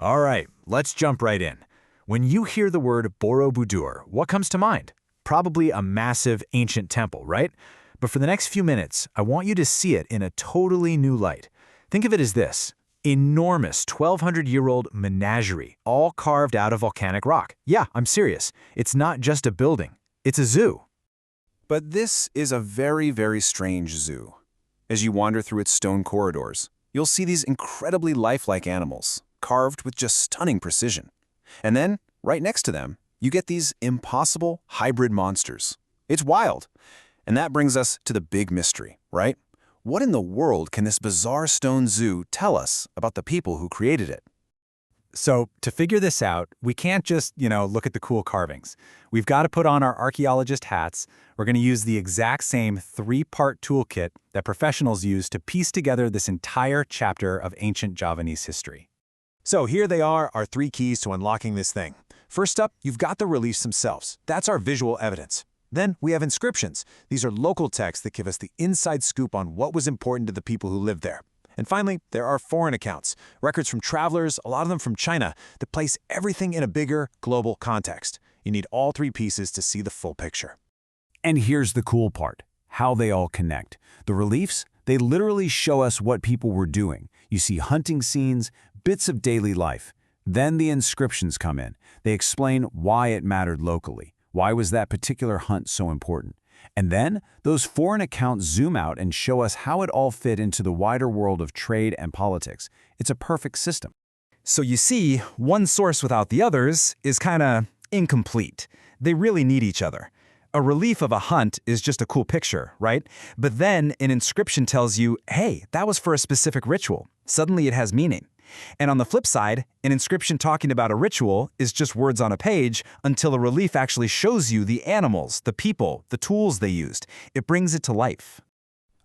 All right, let's jump right in. When you hear the word Borobudur, what comes to mind? Probably a massive ancient temple, right? But for the next few minutes, I want you to see it in a totally new light. Think of it as this: enormous 1,200-year-old menagerie, all carved out of volcanic rock. Yeah, I'm serious. It's not just a building. It's a zoo. But this is a very, very strange zoo. As you wander through its stone corridors, you'll see these incredibly lifelike animals, carved with just stunning precision. And then, right next to them, you get these impossible hybrid monsters. It's wild. And that brings us to the big mystery, right? What in the world can this bizarre stone zoo tell us about the people who created it? So to figure this out, we can't just, look at the cool carvings. We've got to put on our archaeologist hats. We're going to use the exact same 3-part toolkit that professionals use to piece together this entire chapter of ancient Javanese history. So here they are, our 3 keys to unlocking this thing. First up, you've got the reliefs themselves. That's our visual evidence. Then we have inscriptions. These are local texts that give us the inside scoop on what was important to the people who lived there. And finally, there are foreign accounts, records from travelers, a lot of them from China, that place everything in a bigger, global context. You need all 3 pieces to see the full picture. And here's the cool part: how they all connect. The reliefs, they literally show us what people were doing. You see hunting scenes, bits of daily life. Then the inscriptions come in. They explain why it mattered locally. Why was that particular hunt so important? And then those foreign accounts zoom out and show us how it all fit into the wider world of trade and politics. It's a perfect system. So you see, one source without the others is kinda incomplete. They really need each other. A relief of a hunt is just a cool picture, right? But then an inscription tells you, hey, that was for a specific ritual. Suddenly it has meaning. And on the flip side, an inscription talking about a ritual is just words on a page until a relief actually shows you the animals, the people, the tools they used. It brings it to life.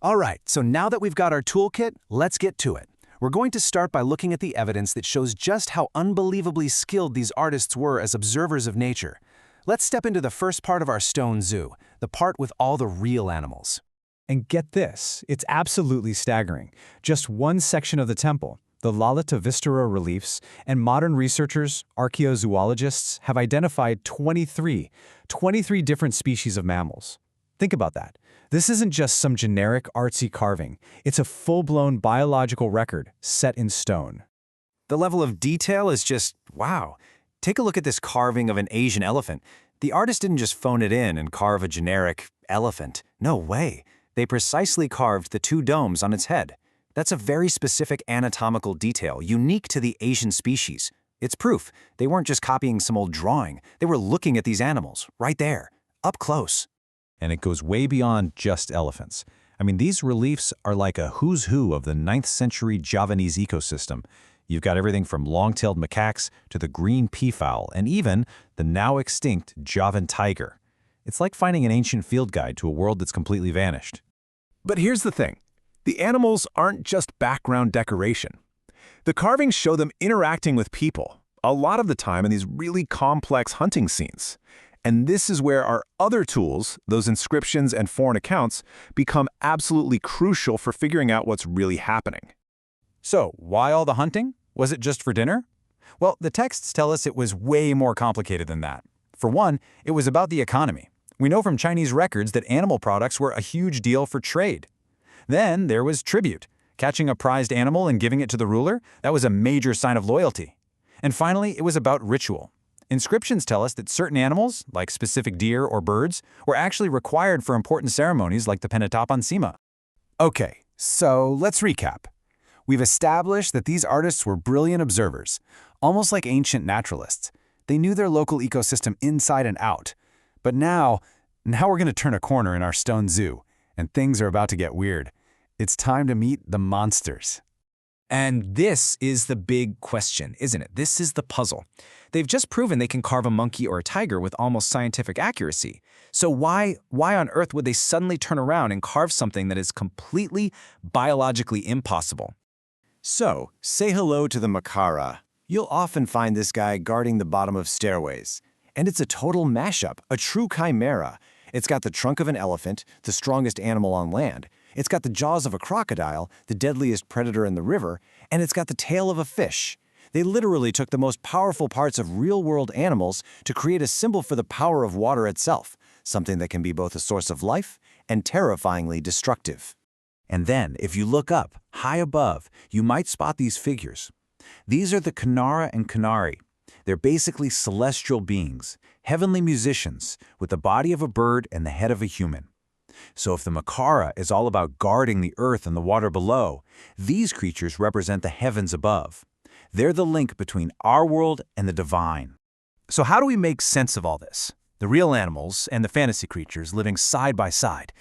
All right, so now that we've got our toolkit, let's get to it. We're going to start by looking at the evidence that shows just how unbelievably skilled these artists were as observers of nature. Let's step into the first part of our stone zoo, the part with all the real animals. And get this, it's absolutely staggering. Just one section of the temple, the Lalita Vistara reliefs, and modern researchers, archaeozoologists, have identified 23 different species of mammals. Think about that. This isn't just some generic artsy carving. It's a full-blown biological record set in stone. The level of detail is just wow. Take a look at this carving of an Asian elephant. The artist didn't just phone it in and carve a generic elephant. No way. They precisely carved the 2 domes on its head. That's a very specific anatomical detail, unique to the Asian species. It's proof they weren't just copying some old drawing. They were looking at these animals, right there, up close. And it goes way beyond just elephants. I mean, these reliefs are like a who's who of the 9th century Javanese ecosystem. You've got everything from long-tailed macaques to the green peafowl, and even the now extinct Javan tiger. It's like finding an ancient field guide to a world that's completely vanished. But here's the thing. The animals aren't just background decoration. The carvings show them interacting with people, a lot of the time in these really complex hunting scenes. And this is where our other tools, those inscriptions and foreign accounts, become absolutely crucial for figuring out what's really happening. So, why all the hunting? Was it just for dinner? Well, the texts tell us it was way more complicated than that. For one, it was about the economy. We know from Chinese records that animal products were a huge deal for trade. Then there was tribute. Catching a prized animal and giving it to the ruler, that was a major sign of loyalty. And finally, it was about ritual. Inscriptions tell us that certain animals, like specific deer or birds, were actually required for important ceremonies like the Penetapan Sima. Okay, so let's recap. We've established that these artists were brilliant observers, almost like ancient naturalists. They knew their local ecosystem inside and out. But now we're going to turn a corner in our stone zoo, and things are about to get weird. It's time to meet the monsters. And this is the big question, isn't it? This is the puzzle. They've just proven they can carve a monkey or a tiger with almost scientific accuracy. So why on earth would they suddenly turn around and carve something that is completely biologically impossible? So, say hello to the Makara. You'll often find this guy guarding the bottom of stairways. And it's a total mashup, a true chimera. It's got the trunk of an elephant, the strongest animal on land. It's got the jaws of a crocodile, the deadliest predator in the river, and it's got the tail of a fish. They literally took the most powerful parts of real-world animals to create a symbol for the power of water itself, something that can be both a source of life and terrifyingly destructive. And then, if you look up, high above, you might spot these figures. These are the Kinara and Kinari. They're basically celestial beings, heavenly musicians, with the body of a bird and the head of a human. So if the Makara is all about guarding the earth and the water below, these creatures represent the heavens above. They're the link between our world and the divine. So how do we make sense of all this? The real animals and the fantasy creatures living side by side.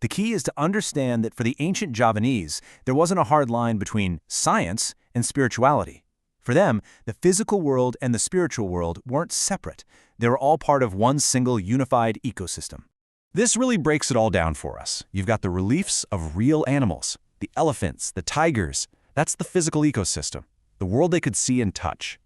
The key is to understand that for the ancient Javanese, there wasn't a hard line between science and spirituality. For them, the physical world and the spiritual world weren't separate. They were all part of one single unified ecosystem. This really breaks it all down for us. You've got the reliefs of real animals, the elephants, the tigers. That's the physical ecosystem, the world they could see and touch.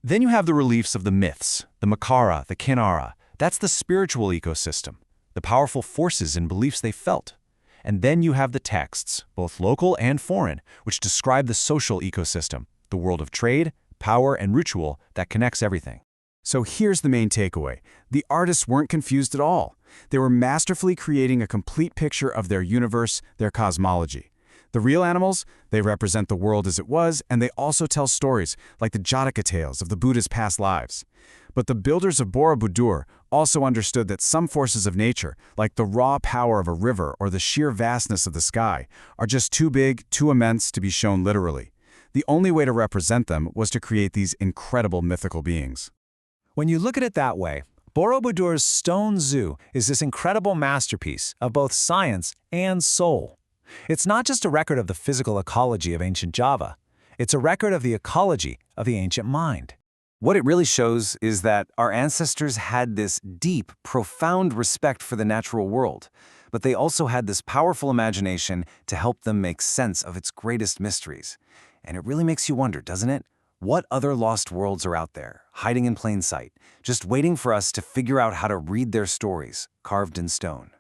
Then you have the reliefs of the myths, the Makara, the Kinara. That's the spiritual ecosystem, the powerful forces and beliefs they felt. And then you have the texts, both local and foreign, which describe the social ecosystem, the world of trade, power, and ritual that connects everything. So here's the main takeaway. The artists weren't confused at all. They were masterfully creating a complete picture of their universe, their cosmology. The real animals, they represent the world as it was, and they also tell stories, like the Jataka tales of the Buddha's past lives. But the builders of Borobudur also understood that some forces of nature, like the raw power of a river or the sheer vastness of the sky, are just too big, too immense to be shown literally. The only way to represent them was to create these incredible mythical beings. When you look at it that way, Borobudur's stone zoo is this incredible masterpiece of both science and soul. It's not just a record of the physical ecology of ancient Java. It's a record of the ecology of the ancient mind. What it really shows is that our ancestors had this deep, profound respect for the natural world, but they also had this powerful imagination to help them make sense of its greatest mysteries. And it really makes you wonder, doesn't it? What other lost worlds are out there, hiding in plain sight, just waiting for us to figure out how to read their stories, carved in stone?